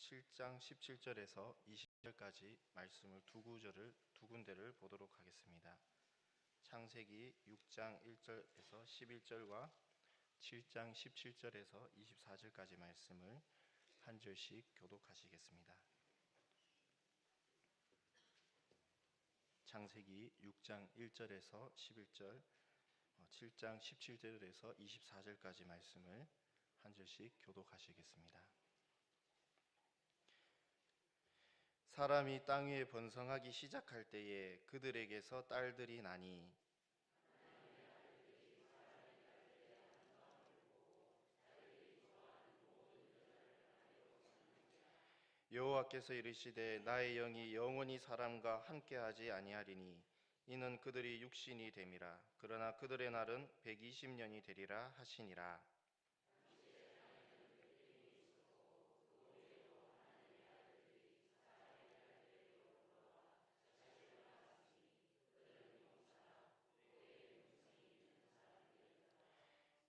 7장 17절에서 20절까지 말씀을 두 군데를 보도록 하겠습니다. 창세기 6장 1절에서 11절과 7장 17절에서 24절까지 말씀을 한 절씩 교독하시겠습니다. 창세기 6장 1절에서 11절, 7장 17절에서 24절까지 말씀을 한 절씩 교독하시겠습니다. 사람이 땅 위에 번성하기 시작할 때에 그들에게서 딸들이 나니 여호와께서 이르시되 나의 영이 영원히 사람과 함께하지 아니하리니 이는 그들이 육신이 됨이라. 그러나 그들의 날은 120년이 되리라 하시니라.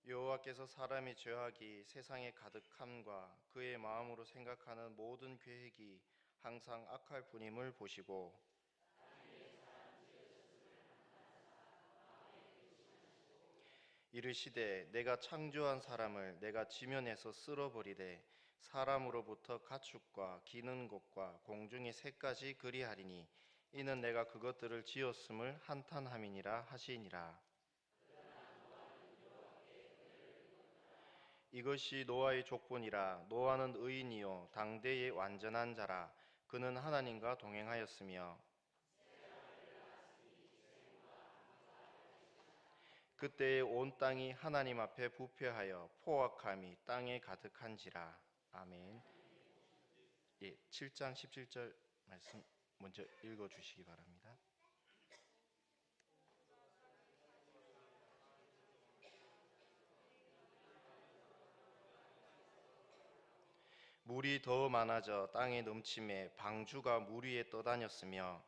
여호와께서 사람이 죄하기 세상에 가득함과 그의 마음으로 생각하는 모든 계획이 항상 악할 뿐임을 보시고 이르시되 내가 창조한 사람을 내가 지면에서 쓸어버리되 사람으로부터 가축과 기는 것과 공중의 새까지 그리하리니 이는 내가 그것들을 지었음을 한탄함이니라 하시니라. 이것이 노아의 족본이라. 노아는 의인이요 당대의 완전한 자라. 그는 하나님과 동행하였으며 그때에 온 땅이 하나님 앞에 부패하여 포악함이 땅에 가득한지라. 아멘. 7장 17절 말씀 먼저 읽어주시기 바랍니다. 물이 더 많아져 땅에 넘침에 방주가 물 위에 떠다녔으며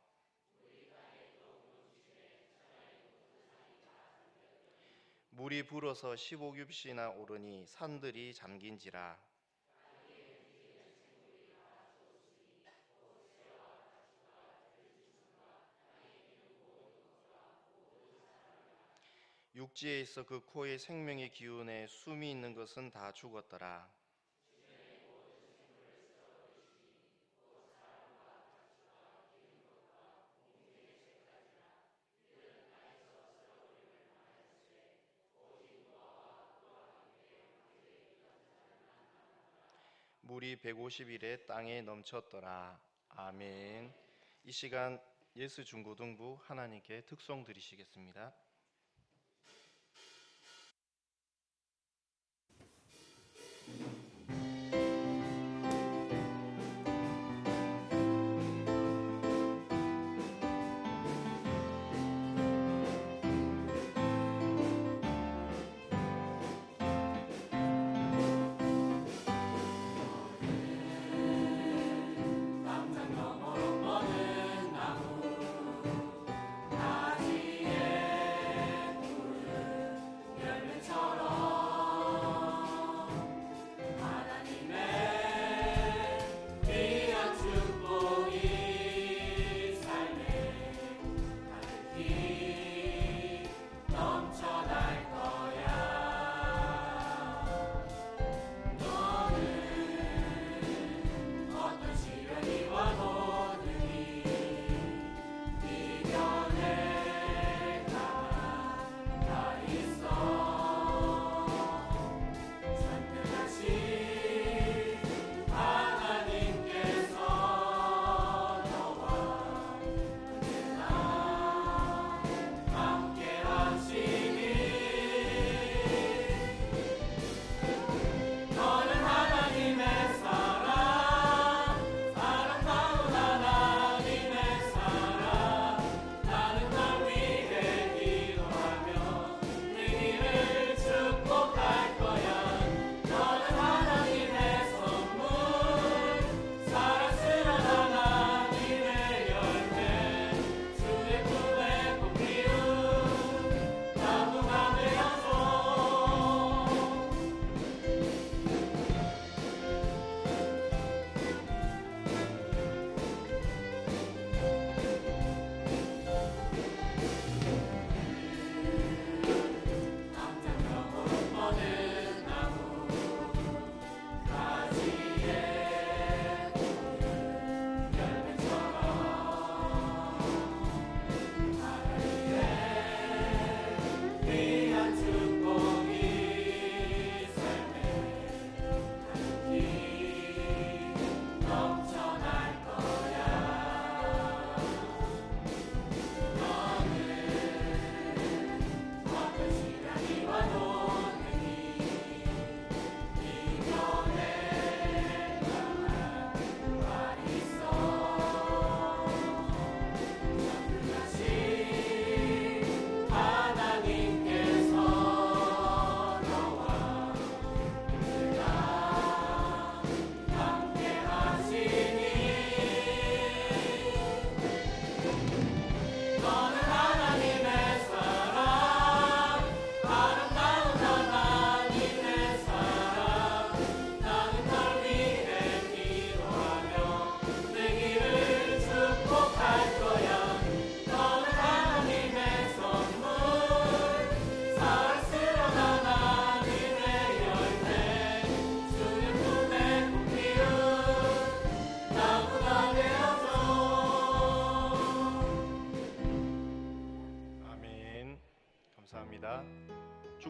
물이 불어서 15규빗이나 오르니 산들이 잠긴지라. 육지에 있어 그 코의 생명의 기운에 숨이 있는 것은 다 죽었더라. 물이 150일에 땅에 넘쳤더라. 아멘. 이 시간 예수 중고등부 하나님께 특송 드리시겠습니다. 가지에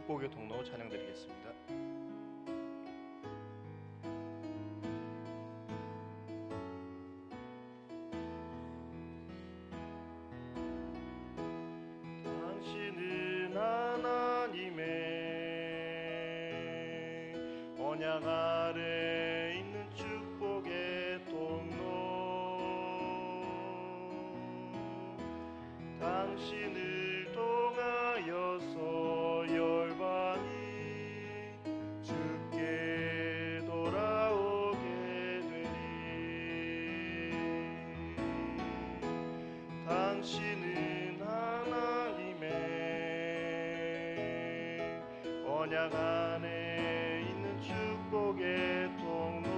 축복의 통로 찬양드리겠습니다. 당신은 하나님의 언약 아래 있는 축복의 통로, 당신을 통하여서 열방이 주께 돌아오게 되리. 당신은 하나님의 언약 안에 있는 축복의 통로,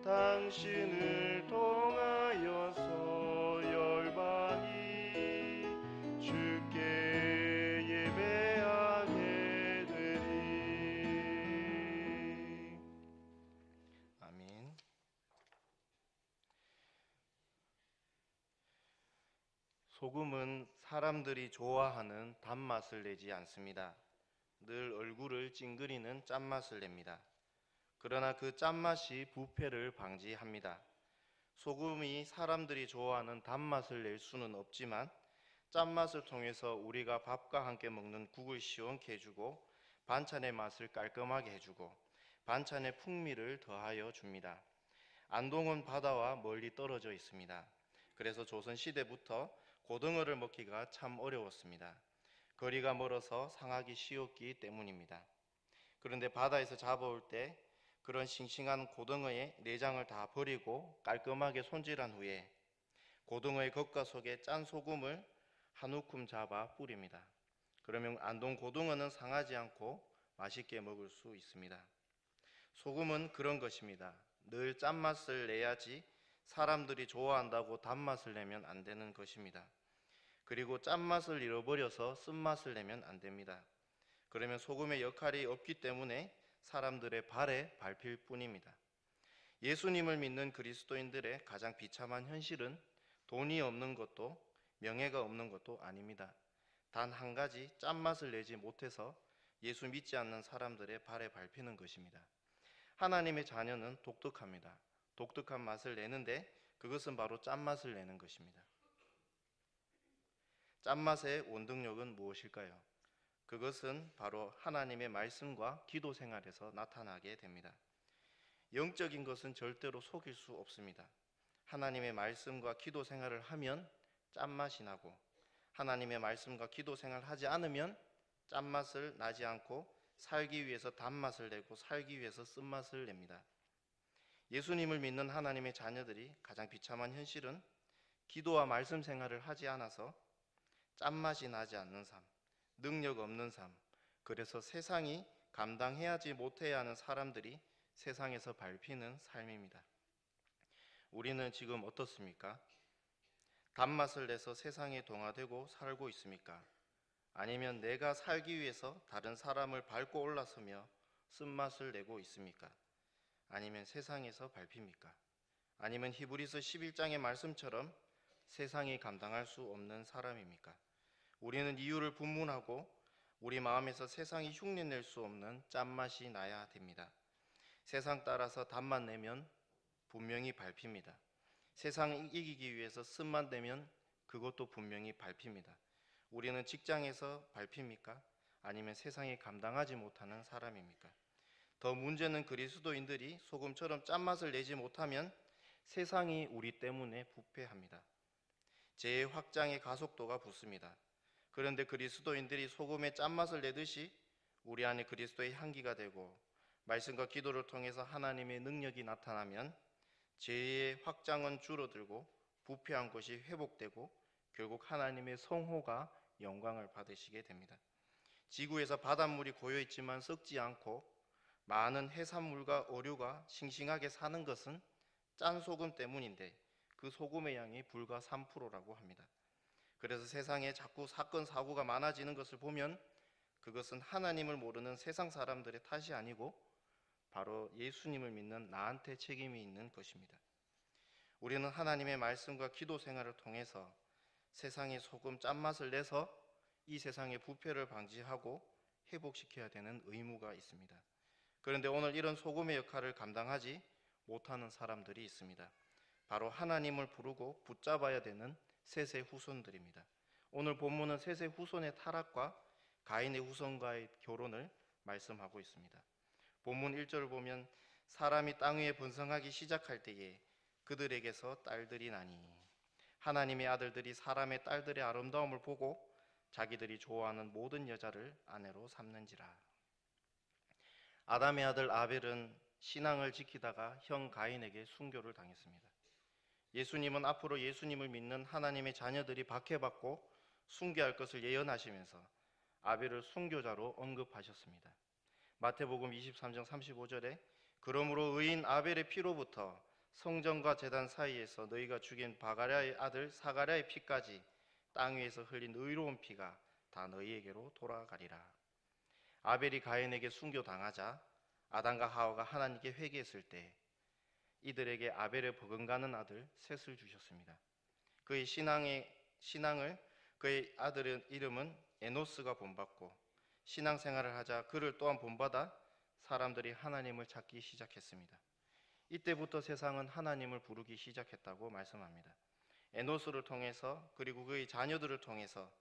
당신을 통하여서 열방이 주께 예배하게 되리. 아멘. 소금은 사람들이 좋아하는 단맛을 내지 않습니다. 늘 얼굴을 찡그리는 짠맛을 냅니다. 그러나 그 짠맛이 부패를 방지합니다. 소금이 사람들이 좋아하는 단맛을 낼 수는 없지만 짠맛을 통해서 우리가 밥과 함께 먹는 국을 시원케 해주고 반찬의 맛을 깔끔하게 해주고 반찬의 풍미를 더하여 줍니다. 안동은 바다와 멀리 떨어져 있습니다. 그래서 조선시대부터 고등어를 먹기가 참 어려웠습니다. 거리가 멀어서 상하기 쉬웠기 때문입니다. 그런데 바다에서 잡아올 때 그런 싱싱한 고등어의 내장을 다 버리고 깔끔하게 손질한 후에 고등어의 겉과 속에 짠 소금을 한 움큼 잡아 뿌립니다. 그러면 안동 고등어는 상하지 않고 맛있게 먹을 수 있습니다. 소금은 그런 것입니다. 늘 짠맛을 내야지 사람들이 좋아한다고 단맛을 내면 안 되는 것입니다. 그리고 짠맛을 잃어버려서 쓴맛을 내면 안 됩니다. 그러면 소금의 역할이 없기 때문에 사람들의 발에 밟힐 뿐입니다. 예수님을 믿는 그리스도인들의 가장 비참한 현실은 돈이 없는 것도 명예가 없는 것도 아닙니다. 단 한 가지 짠맛을 내지 못해서 예수 믿지 않는 사람들의 발에 밟히는 것입니다. 하나님의 자녀는 독특합니다. 독특한 맛을 내는데 그것은 바로 짠맛을 내는 것입니다. 짠맛의 원동력은 무엇일까요? 그것은 바로 하나님의 말씀과 기도 생활에서 나타나게 됩니다. 영적인 것은 절대로 속일 수 없습니다. 하나님의 말씀과 기도 생활을 하면 짠맛이 나고 하나님의 말씀과 기도 생활을 하지 않으면 짠맛을 나지 않고 살기 위해서 단맛을 내고 살기 위해서 쓴맛을 냅니다. 예수님을 믿는 하나님의 자녀들이 가장 비참한 현실은 기도와 말씀 생활을 하지 않아서 짠맛이 나지 않는 삶, 능력 없는 삶, 그래서 세상이 감당해야지 못해야 하는 사람들이 세상에서 밟히는 삶입니다. 우리는 지금 어떻습니까? 단맛을 내서 세상에 동화되고 살고 있습니까? 아니면 내가 살기 위해서 다른 사람을 밟고 올라서며 쓴맛을 내고 있습니까? 아니면 세상에서 밟힙니까? 아니면 히브리서 11장의 말씀처럼 세상이 감당할 수 없는 사람입니까? 우리는 이유를 분문하고 우리 마음에서 세상이 흉내낼 수 없는 짠맛이 나야 됩니다. 세상 따라서 단맛 내면 분명히 밟힙니다. 세상 이기기 위해서 쓴맛 내면 그것도 분명히 밟힙니다. 우리는 직장에서 밟힙니까? 아니면 세상이 감당하지 못하는 사람입니까? 더 문제는 그리스도인들이 소금처럼 짠맛을 내지 못하면 세상이 우리 때문에 부패합니다. 재해 확장의 가속도가 붙습니다. 그런데 그리스도인들이 소금의 짠맛을 내듯이 우리 안에 그리스도의 향기가 되고 말씀과 기도를 통해서 하나님의 능력이 나타나면 재해의 확장은 줄어들고 부패한 것이 회복되고 결국 하나님의 성호가 영광을 받으시게 됩니다. 지구에서 바닷물이 고여있지만 썩지 않고 많은 해산물과 어류가 싱싱하게 사는 것은 짠 소금 때문인데 그 소금의 양이 불과 3%라고 합니다. 그래서 세상에 자꾸 사건 사고가 많아지는 것을 보면 그것은 하나님을 모르는 세상 사람들의 탓이 아니고 바로 예수님을 믿는 나한테 책임이 있는 것입니다. 우리는 하나님의 말씀과 기도 생활을 통해서 세상의 소금 짠맛을 내서 이 세상의 부패를 방지하고 회복시켜야 되는 의무가 있습니다. 그런데 오늘 이런 소금의 역할을 감당하지 못하는 사람들이 있습니다. 바로 하나님을 부르고 붙잡아야 되는 셋의 후손들입니다. 오늘 본문은 셋의 후손의 타락과 가인의 후손과의 결혼을 말씀하고 있습니다. 본문 1절을 보면 사람이 땅 위에 번성하기 시작할 때에 그들에게서 딸들이 나니 하나님의 아들들이 사람의 딸들의 아름다움을 보고 자기들이 좋아하는 모든 여자를 아내로 삼는지라. 아담의 아들 아벨은 신앙을 지키다가 형 가인에게 순교를 당했습니다. 예수님은 앞으로 예수님을 믿는 하나님의 자녀들이 박해받고 순교할 것을 예언하시면서 아벨을 순교자로 언급하셨습니다. 마태복음 23장 35절에 그러므로 의인 아벨의 피로부터 성전과 제단 사이에서 너희가 죽인 바가랴의 아들 사가랴의 피까지 땅 위에서 흘린 의로운 피가 다 너희에게로 돌아가리라. 아벨이 가인에게 순교당하자 아담과 하와가 하나님께 회개했을 때 이들에게 아벨의 버금가는 아들 셋을 주셨습니다. 그의 신앙을 그의 아들의 이름은 에노스가 본받고 신앙생활을 하자 그를 또한 본받아 사람들이 하나님을 찾기 시작했습니다. 이때부터 세상은 하나님을 부르기 시작했다고 말씀합니다. 에노스를 통해서 그리고 그의 자녀들을 통해서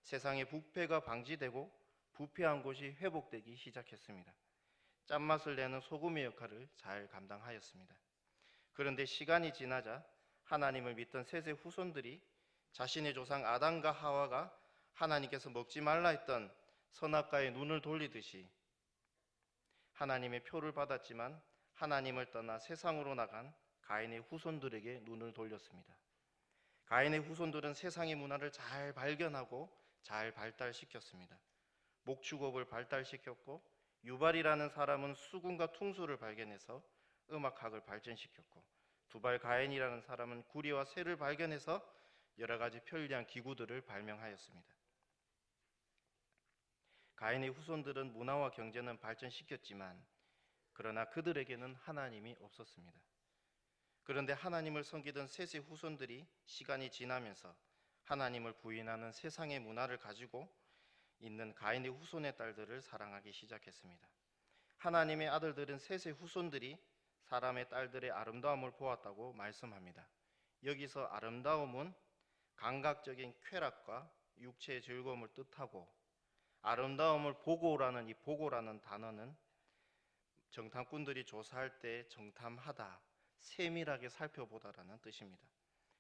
세상의 부패가 방지되고 부패한 곳이 회복되기 시작했습니다. 짠맛을 내는 소금의 역할을 잘 감당하였습니다. 그런데 시간이 지나자 하나님을 믿던 셋의 후손들이 자신의 조상 아담과 하와가 하나님께서 먹지 말라 했던 선악과의 눈을 돌리듯이 하나님의 표를 받았지만 하나님을 떠나 세상으로 나간 가인의 후손들에게 눈을 돌렸습니다. 가인의 후손들은 세상의 문화를 잘 발견하고 잘 발달시켰습니다. 목축업을 발달시켰고 유발이라는 사람은 수금과 퉁수를 발견해서 음악학을 발전시켰고 두발 가인이라는 사람은 구리와 쇠를 발견해서 여러 가지 편리한 기구들을 발명하였습니다. 가인의 후손들은 문화와 경제는 발전시켰지만 그러나 그들에게는 하나님이 없었습니다. 그런데 하나님을 섬기던 셋의 후손들이 시간이 지나면서 하나님을 부인하는 세상의 문화를 가지고 있는 가인의 후손의 딸들을 사랑하기 시작했습니다. 하나님의 아들들은 셋의 후손들이 사람의 딸들의 아름다움을 보았다고 말씀합니다. 여기서 아름다움은 감각적인 쾌락과 육체의 즐거움을 뜻하고 아름다움을 보고라는 이 보고라는 단어는 정탐꾼들이 조사할 때 정탐하다, 세밀하게 살펴보다라는 뜻입니다.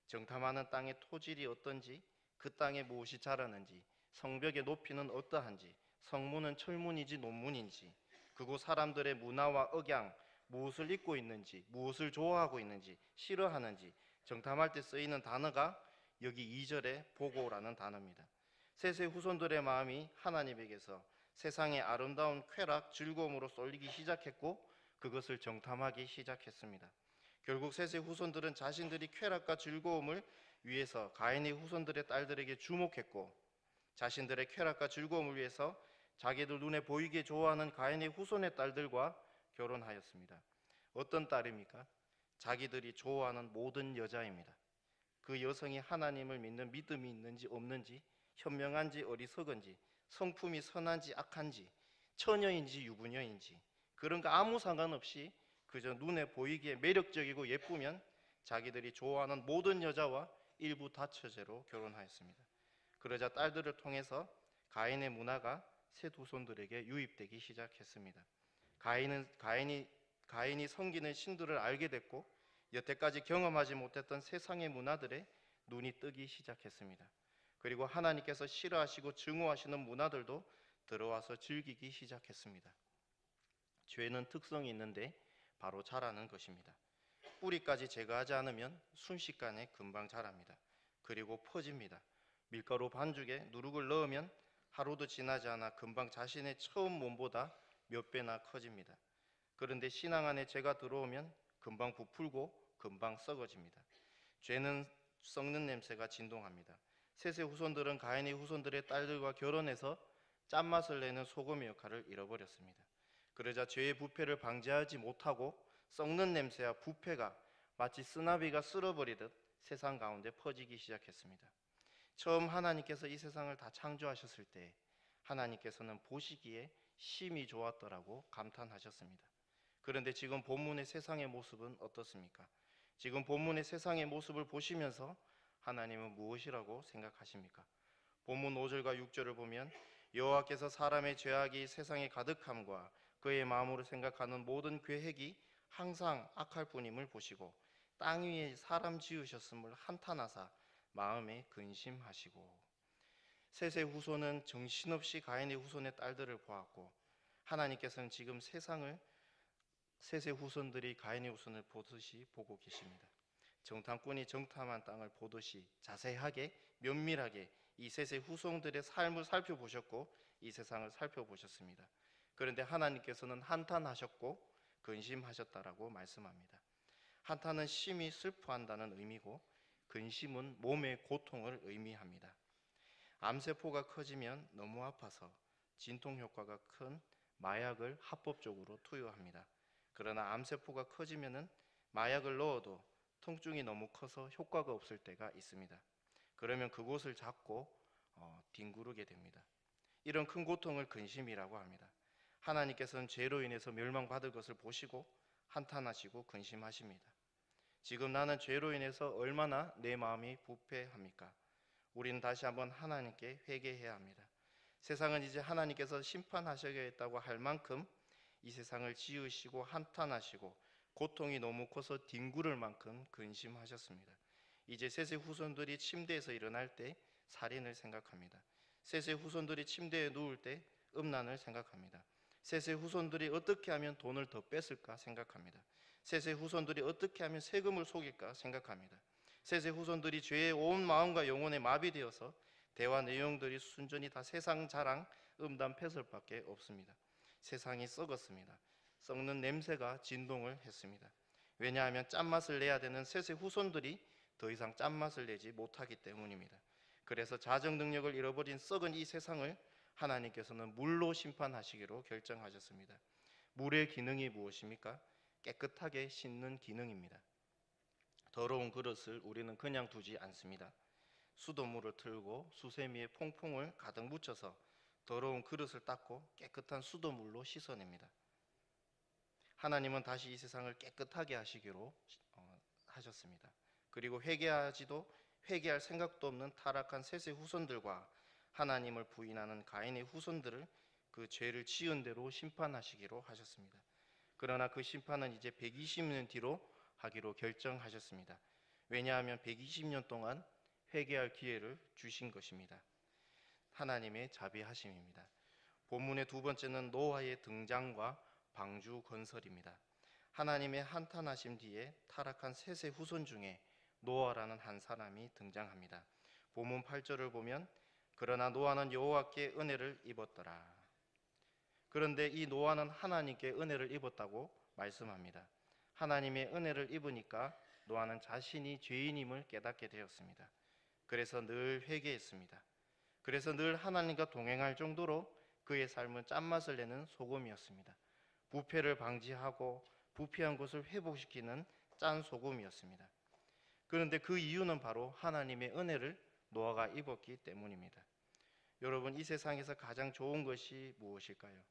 정탐하는 땅의 토질이 어떤지, 그 땅에 무엇이 자라는지, 성벽의 높이는 어떠한지, 성문은 철문인지 논문인지, 그곳 사람들의 문화와 억양, 무엇을 입고 있는지, 무엇을 좋아하고 있는지, 싫어하는지 정탐할 때 쓰이는 단어가 여기 2절에 보고라는 단어입니다. 셋의 후손들의 마음이 하나님에게서 세상의 아름다운 쾌락, 즐거움으로 쏠리기 시작했고 그것을 정탐하기 시작했습니다. 결국 셋의 후손들은 자신들이 쾌락과 즐거움을 위해서 가인의 후손들의 딸들에게 주목했고 자신들의 쾌락과 즐거움을 위해서 자기들 눈에 보이게 좋아하는 가인의 후손의 딸들과 결혼하였습니다. 어떤 딸입니까? 자기들이 좋아하는 모든 여자입니다. 그 여성이 하나님을 믿는 믿음이 있는지 없는지, 현명한지 어리석은지, 성품이 선한지 악한지, 처녀인지 유부녀인지 그런 거 아무 상관없이 그저 눈에 보이기에 매력적이고 예쁘면 자기들이 좋아하는 모든 여자와 일부 다처제로 결혼하였습니다. 그러자 딸들을 통해서 가인의 문화가 셋 후손들에게 유입되기 시작했습니다. 가인이 섬기는 신들을 알게 됐고 여태까지 경험하지 못했던 세상의 문화들에 눈이 뜨기 시작했습니다. 그리고 하나님께서 싫어하시고 증오하시는 문화들도 들어와서 즐기기 시작했습니다. 죄는 특성이 있는데 바로 자라는 것입니다. 뿌리까지 제거하지 않으면 순식간에 금방 자랍니다. 그리고 퍼집니다. 밀가루 반죽에 누룩을 넣으면 하루도 지나지 않아 금방 자신의 처음 몸보다 몇 배나 커집니다. 그런데 신앙 안에 죄가 들어오면 금방 부풀고 금방 썩어집니다. 죄는 썩는 냄새가 진동합니다. 셋의 후손들은 가인의 후손들의 딸들과 결혼해서 짠맛을 내는 소금의 역할을 잃어버렸습니다. 그러자 죄의 부패를 방지하지 못하고 썩는 냄새와 부패가 마치 쓰나비가 쓸어버리듯 세상 가운데 퍼지기 시작했습니다. 처음 하나님께서 이 세상을 다 창조하셨을 때 하나님께서는 보시기에 심히 좋았더라고 감탄하셨습니다. 그런데 지금 본문의 세상의 모습은 어떻습니까? 지금 본문의 세상의 모습을 보시면서 하나님은 무엇이라고 생각하십니까? 본문 5절과 6절을 보면 여호와께서 사람의 죄악이 세상에 가득함과 그의 마음으로 생각하는 모든 계획이 항상 악할 뿐임을 보시고 땅 위에 사람 지으셨음을 한탄하사 마음에 근심하시고. 셋의 후손은 정신없이 가인의 후손의 딸들을 보았고 하나님께서는 지금 세상을 셋의 후손들이 가인의 후손을 보듯이 보고 계십니다. 정탐꾼이 정탐한 땅을 보듯이 자세하게 면밀하게 이 셋의 후손들의 삶을 살펴보셨고 이 세상을 살펴보셨습니다. 그런데 하나님께서는 한탄하셨고 근심하셨다라고 말씀합니다. 한탄은 심히 슬퍼한다는 의미고 근심은 몸의 고통을 의미합니다. 암세포가 커지면 너무 아파서 진통 효과가 큰 마약을 합법적으로 투여합니다. 그러나 암세포가 커지면은 마약을 넣어도 통증이 너무 커서 효과가 없을 때가 있습니다. 그러면 그곳을 잡고 뒹구르게 됩니다. 이런 큰 고통을 근심이라고 합니다. 하나님께서는 죄로 인해서 멸망받을 것을 보시고 한탄하시고 근심하십니다. 지금 나는 죄로 인해서 얼마나 내 마음이 부패합니까? 우리는 다시 한번 하나님께 회개해야 합니다. 세상은 이제 하나님께서 심판하셔야겠다고 할 만큼 이 세상을 지으시고 한탄하시고 고통이 너무 커서 뒹구를 만큼 근심하셨습니다. 이제 셋의 후손들이 침대에서 일어날 때 살인을 생각합니다. 셋의 후손들이 침대에 누울 때 음란을 생각합니다. 셋의 후손들이 어떻게 하면 돈을 더 뺐을까 생각합니다. 셋의 후손들이 어떻게 하면 세금을 속일까 생각합니다. 셋의 후손들이 죄의 온 마음과 영혼에 마비되어서 대화 내용들이 순전히 다 세상 자랑, 음담, 패설밖에 없습니다. 세상이 썩었습니다. 썩는 냄새가 진동을 했습니다. 왜냐하면 짠맛을 내야 되는 셋의 후손들이 더 이상 짠맛을 내지 못하기 때문입니다. 그래서 자정 능력을 잃어버린 썩은 이 세상을 하나님께서는 물로 심판하시기로 결정하셨습니다. 물의 기능이 무엇입니까? 깨끗하게 씻는 기능입니다. 더러운 그릇을 우리는 그냥 두지 않습니다. 수돗물을 틀고 수세미에 퐁퐁을 가득 묻혀서 더러운 그릇을 닦고 깨끗한 수돗물로 씻어냅니다. 하나님은 다시 이 세상을 깨끗하게 하시기로 하셨습니다. 그리고 회개할 생각도 없는 타락한 셋의 후손들과 하나님을 부인하는 가인의 후손들을 그 죄를 지은 대로 심판하시기로 하셨습니다. 그러나 그 심판은 이제 120년 뒤로 하기로 결정하셨습니다. 왜냐하면 120년 동안 회개할 기회를 주신 것입니다. 하나님의 자비하심입니다. 본문의 두 번째는 노아의 등장과 방주 건설입니다. 하나님의 한탄하심 뒤에 타락한 셋의 후손 중에 노아라는 한 사람이 등장합니다. 본문 8절을 보면 그러나 노아는 여호와께 은혜를 입었더라. 그런데 이 노아는 하나님께 은혜를 입었다고 말씀합니다. 하나님의 은혜를 입으니까 노아는 자신이 죄인임을 깨닫게 되었습니다. 그래서 늘 회개했습니다. 그래서 늘 하나님과 동행할 정도로 그의 삶은 짠맛을 내는 소금이었습니다. 부패를 방지하고 부패한 것을 회복시키는 짠 소금이었습니다. 그런데 그 이유는 바로 하나님의 은혜를 노아가 입었기 때문입니다. 여러분, 이 세상에서 가장 좋은 것이 무엇일까요?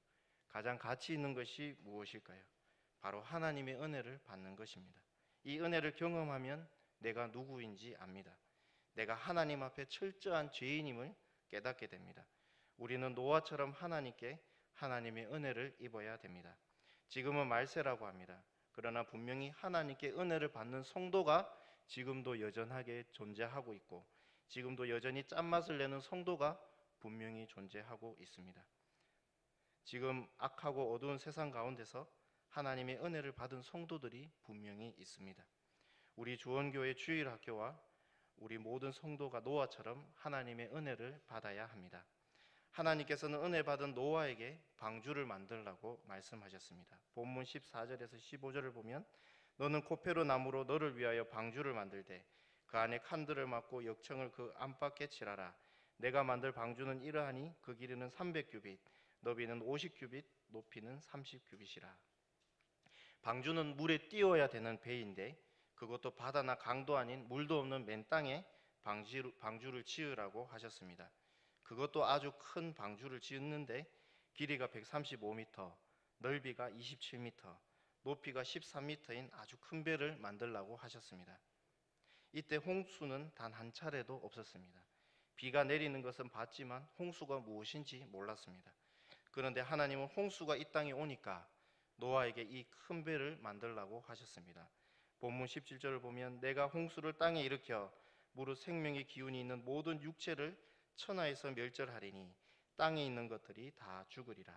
가장 가치 있는 것이 무엇일까요? 바로 하나님의 은혜를 받는 것입니다. 이 은혜를 경험하면 내가 누구인지 압니다. 내가 하나님 앞에 철저한 죄인임을 깨닫게 됩니다. 우리는 노아처럼 하나님께 하나님의 은혜를 입어야 됩니다. 지금은 말세라고 합니다. 그러나 분명히 하나님께 은혜를 받는 성도가 지금도 여전하게 존재하고 있고 지금도 여전히 짠맛을 내는 성도가 분명히 존재하고 있습니다. 지금 악하고 어두운 세상 가운데서 하나님의 은혜를 받은 성도들이 분명히 있습니다. 우리 주원교회 주일학교와 우리 모든 성도가 노아처럼 하나님의 은혜를 받아야 합니다. 하나님께서는 은혜 받은 노아에게 방주를 만들라고 말씀하셨습니다. 본문 14절에서 15절을 보면 너는 코페로 나무로 너를 위하여 방주를 만들되 그 안에 칸들을 막고 역청을 그 안팎에 칠하라. 내가 만들 방주는 이러하니 그 길이는 300규빗, 너비는 50규빗, 높이는 30규빗이라. 방주는 물에 띄어야 되는 배인데 그것도 바다나 강도 아닌 물도 없는 맨 땅에 방주를 지으라고 하셨습니다. 그것도 아주 큰 방주를 지었는데 길이가 135m, 넓이가 27m, 높이가 13m인 아주 큰 배를 만들라고 하셨습니다. 이때 홍수는 단 한 차례도 없었습니다. 비가 내리는 것은 봤지만 홍수가 무엇인지 몰랐습니다. 그런데 하나님은 홍수가 이 땅에 오니까 노아에게 이 큰 배를 만들라고 하셨습니다. 본문 17절을 보면 내가 홍수를 땅에 일으켜 무릇 생명의 기운이 있는 모든 육체를 천하에서 멸절하리니 땅에 있는 것들이 다 죽으리라.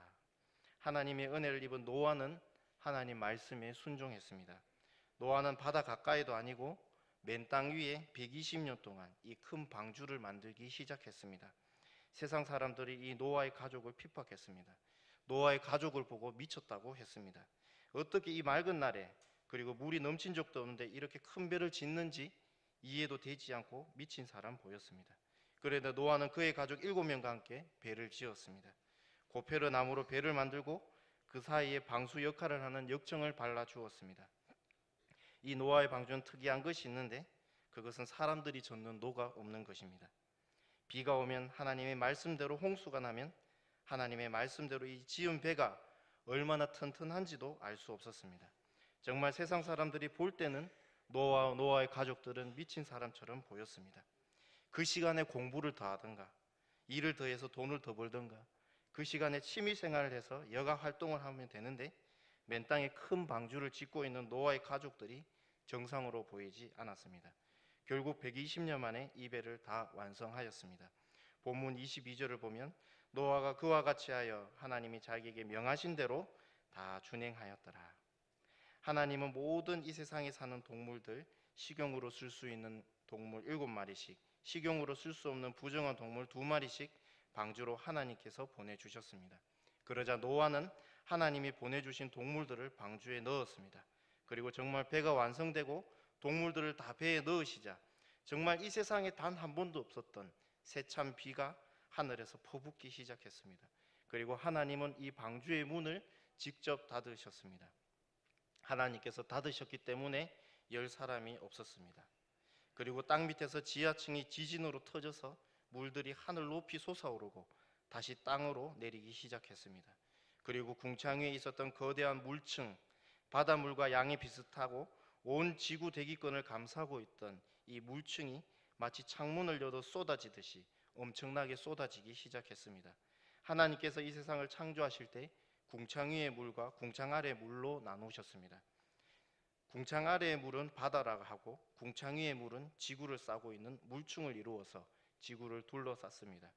하나님의 은혜를 입은 노아는 하나님 말씀에 순종했습니다. 노아는 바다 가까이도 아니고 맨 땅 위에 120년 동안 이 큰 방주를 만들기 시작했습니다. 세상 사람들이 이 노아의 가족을 핍박했습니다. 노아의 가족을 보고 미쳤다고 했습니다. 어떻게 이 맑은 날에 그리고 물이 넘친 적도 없는데 이렇게 큰 배를 짓는지 이해도 되지 않고 미친 사람 보였습니다. 그런데 노아는 그의 가족 7명과 함께 배를 지었습니다. 고페르 나무로 배를 만들고 그 사이에 방수 역할을 하는 역청을 발라 주었습니다. 이 노아의 방주는 특이한 것이 있는데 그것은 사람들이 젓는 노가 없는 것입니다. 비가 오면 하나님의 말씀대로 홍수가 나면 하나님의 말씀대로 이 지은 배가 얼마나 튼튼한지도 알 수 없었습니다. 정말 세상 사람들이 볼 때는 노아의 가족들은 미친 사람처럼 보였습니다. 그 시간에 공부를 더 하든가 일을 더해서 돈을 더 벌든가 그 시간에 취미 생활을 해서 여가 활동을 하면 되는데 맨 땅에 큰 방주를 짓고 있는 노아의 가족들이 정상으로 보이지 않았습니다. 결국 120년 만에 이 배를 다 완성하였습니다. 본문 22절을 보면 노아가 그와 같이 하여 하나님이 자기에게 명하신 대로 다 준행하였더라. 하나님은 모든 이 세상에 사는 동물들, 식용으로 쓸 수 있는 동물 7마리씩, 식용으로 쓸 수 없는 부정한 동물 2마리씩 방주로 하나님께서 보내주셨습니다. 그러자 노아는 하나님이 보내주신 동물들을 방주에 넣었습니다. 그리고 정말 배가 완성되고 동물들을 다 배에 넣으시자 정말 이 세상에 단 한 번도 없었던 세찬 비가 하늘에서 퍼붓기 시작했습니다. 그리고 하나님은 이 방주의 문을 직접 닫으셨습니다. 하나님께서 닫으셨기 때문에 열 사람이 없었습니다. 그리고 땅 밑에서 지하층이 지진으로 터져서 물들이 하늘 높이 솟아오르고 다시 땅으로 내리기 시작했습니다. 그리고 궁창 위에 있었던 거대한 물층, 바닷물과 양이 비슷하고 온 지구 대기권을 감싸고 있던 이 물층이 마치 창문을 열어 쏟아지듯이 엄청나게 쏟아지기 시작했습니다. 하나님께서 이 세상을 창조하실 때 궁창 위의 물과 궁창 아래의 물로 나누셨습니다. 궁창 아래의 물은 바다라고 하고 궁창 위의 물은 지구를 싸고 있는 물층을 이루어서 지구를 둘러쌌습니다.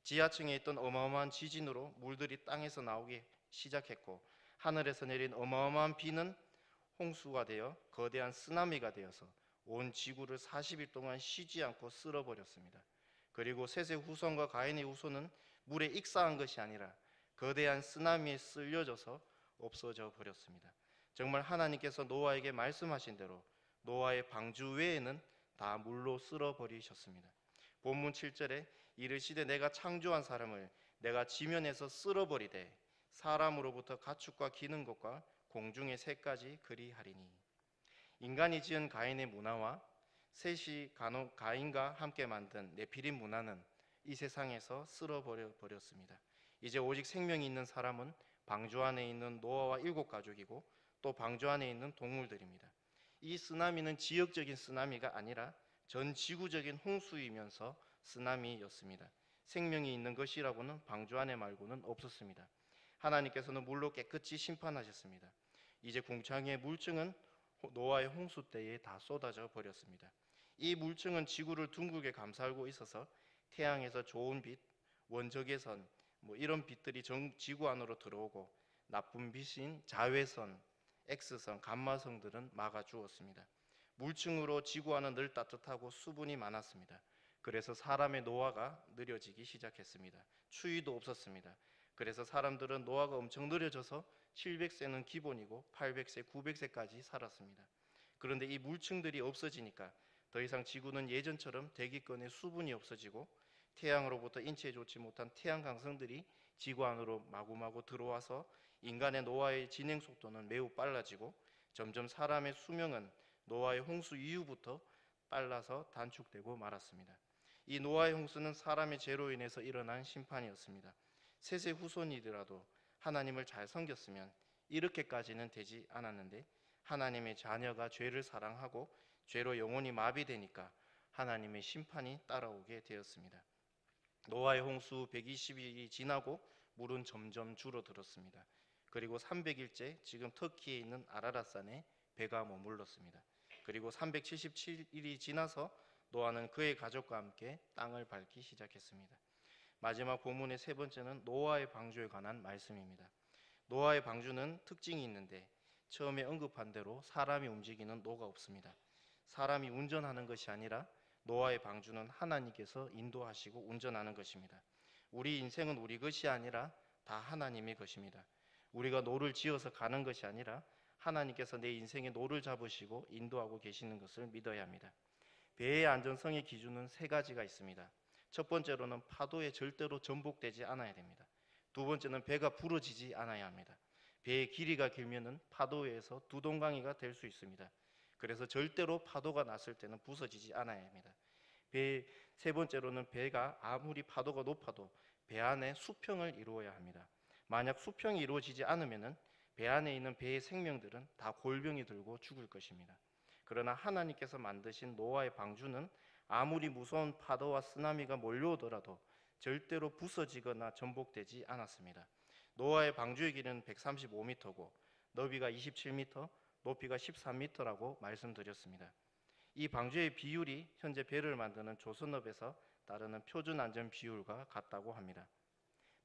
지하층에 있던 어마어마한 지진으로 물들이 땅에서 나오기 시작했고 하늘에서 내린 어마어마한 비는 홍수가 되어 거대한 쓰나미가 되어서 온 지구를 40일 동안 쉬지 않고 쓸어버렸습니다. 그리고 셋의 후손과 가인의 후손은 물에 익사한 것이 아니라 거대한 쓰나미에 쓸려져서 없어져 버렸습니다. 정말 하나님께서 노아에게 말씀하신 대로 노아의 방주 외에는 다 물로 쓸어버리셨습니다. 본문 7절에 이르시되 내가 창조한 사람을 내가 지면에서 쓸어버리되 사람으로부터 가축과 기는 것과 공중의 새까지 그리하리니. 인간이 지은 가인의 문화와 셋이 가인과 함께 만든 네피림 문화는 이 세상에서 쓸어버렸습니다. 이제 오직 생명이 있는 사람은 방주 안에 있는 노아와 7가족이고 또 방주 안에 있는 동물들입니다. 이 쓰나미는 지역적인 쓰나미가 아니라 전 지구적인 홍수이면서 쓰나미였습니다. 생명이 있는 것이라고는 방주 안에 말고는 없었습니다. 하나님께서는 물로 깨끗이 심판하셨습니다. 이제 궁창의 물증은 노아의 홍수 때에 다 쏟아져 버렸습니다. 이 물증은 지구를 둥글게 감싸고 있어서 태양에서 좋은 빛, 원적외선 이런 빛들이 지구 안으로 들어오고 나쁜 빛인 자외선, X선, 감마선들은 막아주었습니다. 물층으로 지구 안은 늘 따뜻하고 수분이 많았습니다. 그래서 사람의 노화가 느려지기 시작했습니다. 추위도 없었습니다. 그래서 사람들은 노화가 엄청 느려져서 700세는 기본이고 800세, 900세까지 살았습니다. 그런데 이 물층들이 없어지니까 더 이상 지구는 예전처럼 대기권에 수분이 없어지고 태양으로부터 인체에 좋지 못한 태양 강성들이 지구 안으로 마구마구 들어와서 인간의 노화의 진행 속도는 매우 빨라지고 점점 사람의 수명은 노아의 홍수 이후부터 빨라서 단축되고 말았습니다. 이 노아의 홍수는 사람의 죄로 인해서 일어난 심판이었습니다. 셋의 후손이더라도 하나님을 잘 섬겼으면 이렇게까지는 되지 않았는데 하나님의 자녀가 죄를 사랑하고 죄로 영혼이 마비되니까 하나님의 심판이 따라오게 되었습니다. 노아의 홍수 120일이 지나고 물은 점점 줄어들었습니다. 그리고 300일째 지금 터키에 있는 아라랏산에 배가 머물렀습니다. 그리고 377일이 지나서 노아는 그의 가족과 함께 땅을 밟기 시작했습니다. 마지막 본문의 세 번째는 노아의 방주에 관한 말씀입니다. 노아의 방주는 특징이 있는데 처음에 언급한 대로 사람이 움직이는 노가 없습니다. 사람이 운전하는 것이 아니라 노아의 방주는 하나님께서 인도하시고 운전하는 것입니다. 우리 인생은 우리 것이 아니라 다 하나님의 것입니다. 우리가 노를 지어서 가는 것이 아니라 하나님께서 내 인생의 노를 잡으시고 인도하고 계시는 것을 믿어야 합니다. 배의 안전성의 기준은 세 가지가 있습니다. 첫 번째로는 파도에 절대로 전복되지 않아야 됩니다. 두 번째는 배가 부러지지 않아야 합니다. 배의 길이가 길면은 파도에서 두동강이가 될 수 있습니다. 그래서 절대로 파도가 났을 때는 부서지지 않아야 합니다. 세 번째로는 배가 아무리 파도가 높아도 배 안에 수평을 이루어야 합니다. 만약 수평이 이루어지지 않으면은 배 안에 있는 배의 생명들은 다 골병이 들고 죽을 것입니다. 그러나 하나님께서 만드신 노아의 방주는 아무리 무서운 파도와 쓰나미가 몰려오더라도 절대로 부서지거나 전복되지 않았습니다. 노아의 방주의 길이는 135m고 너비가 27m, 높이가 13m라고 말씀드렸습니다. 이 방주의 비율이 현재 배를 만드는 조선업에서 따르는 표준 안전 비율과 같다고 합니다.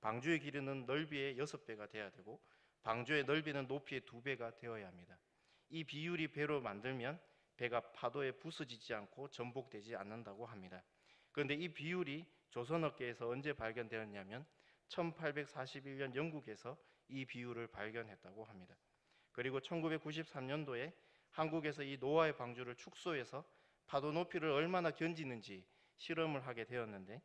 방주의 길이는 넓이의 6배가 되어야 되고 방주의 넓이는 높이의 2배가 되어야 합니다. 이 비율이 배로 만들면 배가 파도에 부서지지 않고 전복되지 않는다고 합니다. 그런데 이 비율이 조선업계에서 언제 발견되었냐면 1841년 영국에서 이 비율을 발견했다고 합니다. 그리고 1993년도에 한국에서 이 노아의 방주를 축소해서 파도 높이를 얼마나 견디는지 실험을 하게 되었는데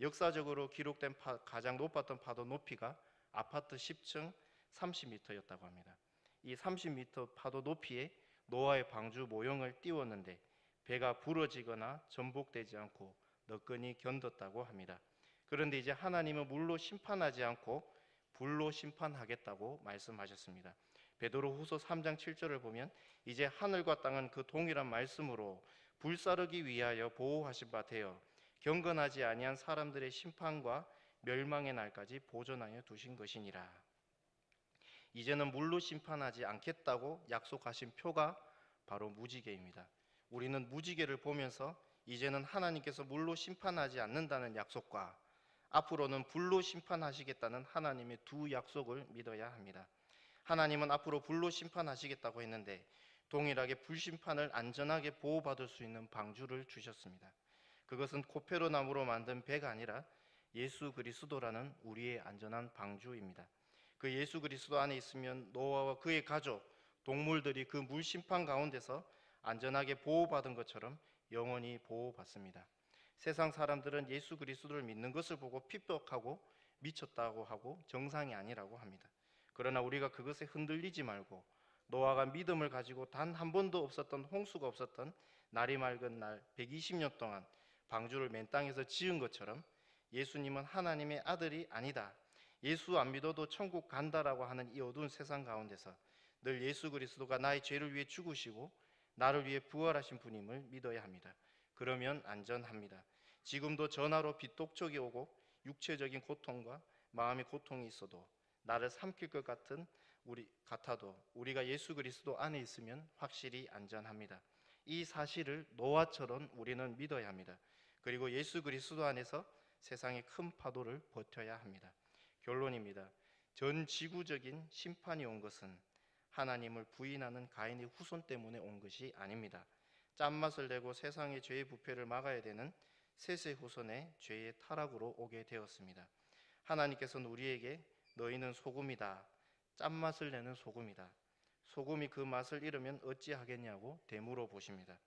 역사적으로 기록된 가장 높았던 파도 높이가 아파트 10층 30m였다고 합니다. 이 30m 파도 높이에 노아의 방주 모형을 띄웠는데 배가 부러지거나 전복되지 않고 너끈히 견뎠다고 합니다. 그런데 이제 하나님은 물로 심판하지 않고 불로 심판하겠다고 말씀하셨습니다. 베드로후서 3장 7절을 보면 이제 하늘과 땅은 그 동일한 말씀으로 불사르기 위하여 보호하신 바 되어 경건하지 아니한 사람들의 심판과 멸망의 날까지 보존하여 두신 것이니라. 이제는 물로 심판하지 않겠다고 약속하신 표가 바로 무지개입니다. 우리는 무지개를 보면서 이제는 하나님께서 물로 심판하지 않는다는 약속과 앞으로는 불로 심판하시겠다는 하나님의 두 약속을 믿어야 합니다. 하나님은 앞으로 불로 심판하시겠다고 했는데 동일하게 불심판을 안전하게 보호받을 수 있는 방주를 주셨습니다. 그것은 코페로 나무로 만든 배가 아니라 예수 그리스도라는 우리의 안전한 방주입니다. 그 예수 그리스도 안에 있으면 노아와 그의 가족, 동물들이 그 물심판 가운데서 안전하게 보호받은 것처럼 영원히 보호받습니다. 세상 사람들은 예수 그리스도를 믿는 것을 보고 핍박하고 미쳤다고 하고 정상이 아니라고 합니다. 그러나 우리가 그것에 흔들리지 말고 노아가 믿음을 가지고 단 한 번도 없었던 홍수가 없었던 날이 맑은 날 120년 동안 방주를 맨 땅에서 지은 것처럼 예수님은 하나님의 아들이 아니다, 예수 안 믿어도 천국 간다라고 하는 이 어두운 세상 가운데서 늘 예수 그리스도가 나의 죄를 위해 죽으시고 나를 위해 부활하신 분임을 믿어야 합니다. 그러면 안전합니다. 지금도 전화로 빚독촉이 오고 육체적인 고통과 마음의 고통이 있어도 나를 삼킬 것 같아도 우리가 예수 그리스도 안에 있으면 확실히 안전합니다. 이 사실을 노아처럼 우리는 믿어야 합니다. 그리고 예수 그리스도 안에서 세상의 큰 파도를 버텨야 합니다. 결론입니다. 전 지구적인 심판이 온 것은 하나님을 부인하는 가인의 후손 때문에 온 것이 아닙니다. 짠맛을 내고 세상의 죄의 부패를 막아야 되는 셋의 후손의 죄의 타락으로 오게 되었습니다. 하나님께서는 우리에게 너희는 소금이다, 짠맛을 내는 소금이다, 소금이 그 맛을 잃으면 어찌하겠냐고 되물어 보십니다.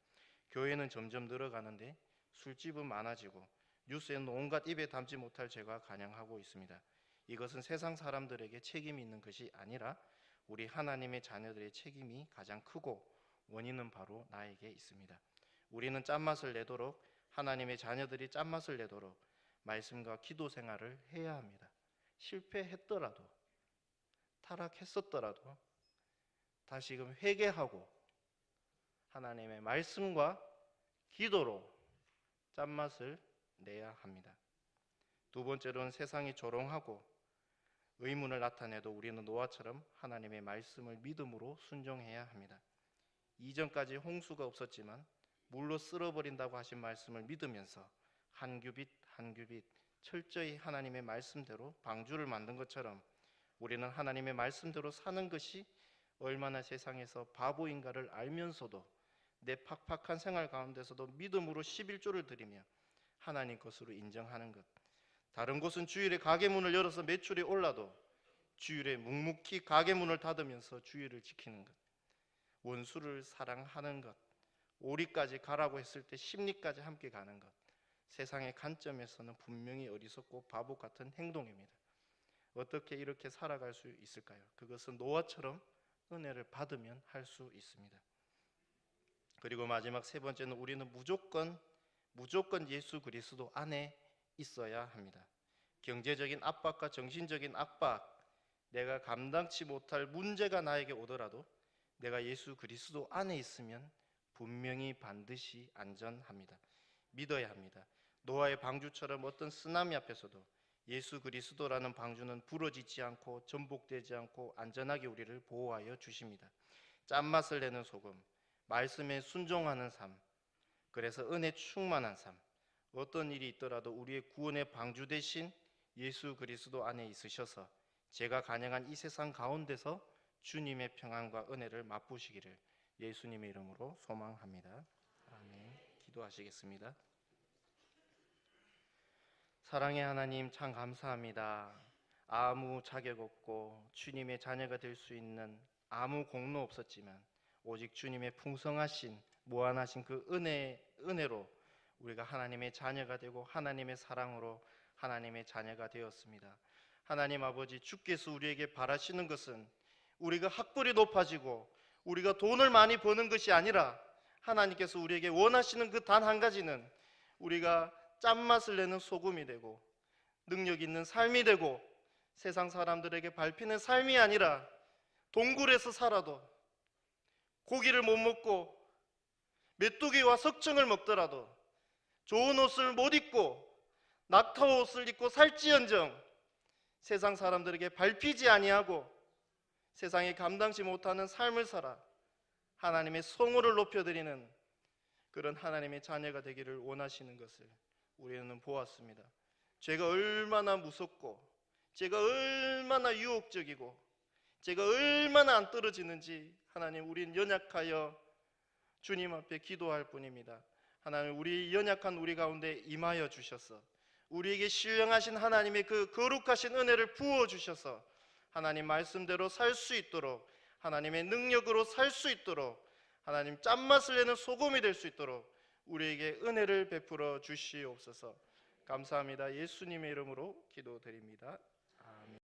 교회는 점점 늘어가는데 술집은 많아지고 뉴스에는 온갖 입에 담지 못할 죄가 간영하고 있습니다. 이것은 세상 사람들에게 책임이 있는 것이 아니라 우리 하나님의 자녀들의 책임이 가장 크고 원인은 바로 나에게 있습니다. 우리는 짠맛을 내도록, 하나님의 자녀들이 짠맛을 내도록 말씀과 기도 생활을 해야 합니다. 실패했더라도, 타락했었더라도 다시금 회개하고 하나님의 말씀과 기도로 짠맛을 내야 합니다. 두 번째로는 세상이 조롱하고 의문을 나타내도 우리는 노아처럼 하나님의 말씀을 믿음으로 순종해야 합니다. 이전까지 홍수가 없었지만 물로 쓸어버린다고 하신 말씀을 믿으면서 한 규빗 한 규빗 철저히 하나님의 말씀대로 방주를 만든 것처럼 우리는 하나님의 말씀대로 사는 것이 얼마나 세상에서 바보인가를 알면서도 내 팍팍한 생활 가운데서도 믿음으로 11조를 드리며 하나님 것으로 인정하는 것. 다른 곳은 주일에 가게 문을 열어서 매출이 올라도 주일에 묵묵히 가게 문을 닫으면서 주일을 지키는 것. 원수를 사랑하는 것. 오리까지 가라고 했을 때 십리까지 함께 가는 것. 세상의 관점에서는 분명히 어리석고 바보 같은 행동입니다. 어떻게 이렇게 살아갈 수 있을까요? 그것은 노아처럼 은혜를 받으면 할 수 있습니다. 그리고 마지막 세 번째는 우리는 무조건 예수 그리스도 안에 있어야 합니다. 경제적인 압박과 정신적인 압박, 내가 감당치 못할 문제가 나에게 오더라도 내가 예수 그리스도 안에 있으면 분명히 반드시 안전합니다. 믿어야 합니다. 노아의 방주처럼 어떤 쓰나미 앞에서도 예수 그리스도라는 방주는 부러지지 않고 전복되지 않고 안전하게 우리를 보호하여 주십니다. 짠맛을 내는 소금, 말씀에 순종하는 삶, 그래서 은혜 충만한 삶, 어떤 일이 있더라도 우리의 구원의 방주 대신 예수 그리스도 안에 있으셔서 제가 간영한 이 세상 가운데서 주님의 평안과 은혜를 맛보시기를 예수님의 이름으로 소망합니다. 아멘. 기도하시겠습니다. 사랑의 하나님, 참 감사합니다. 아무 자격 없고 주님의 자녀가 될 수 있는 아무 공로 없었지만 오직 주님의 풍성하신 무한하신 그 은혜로 우리가 하나님의 자녀가 되고 하나님의 사랑으로 하나님의 자녀가 되었습니다. 하나님 아버지, 주께서 우리에게 바라시는 것은 우리가 학벌이 높아지고 우리가 돈을 많이 버는 것이 아니라 하나님께서 우리에게 원하시는 그 단 한 가지는 우리가 짠맛을 내는 소금이 되고 능력 있는 삶이 되고 세상 사람들에게 밟히는 삶이 아니라 동굴에서 살아도 고기를 못 먹고 메뚜기와 석청을 먹더라도 좋은 옷을 못 입고 낙타 옷을 입고 살지언정 세상 사람들에게 밟히지 아니하고 세상에 감당치 못하는 삶을 살아 하나님의 성호를 높여드리는 그런 하나님의 자녀가 되기를 원하시는 것을 우리는 보았습니다. 죄가 얼마나 무섭고 죄가 얼마나 유혹적이고 죄가 얼마나 안 떨어지는지 하나님, 우린 연약하여 주님 앞에 기도할 뿐입니다. 하나님, 우리 연약한 우리 가운데 임하여 주셔서 우리에게 신령하신 하나님의 그 거룩하신 은혜를 부어주셔서 하나님 말씀대로 살 수 있도록, 하나님의 능력으로 살 수 있도록, 하나님 짠맛을 내는 소금이 될 수 있도록 우리에게 은혜를 베풀어 주시옵소서. 감사합니다. 예수님의 이름으로 기도드립니다.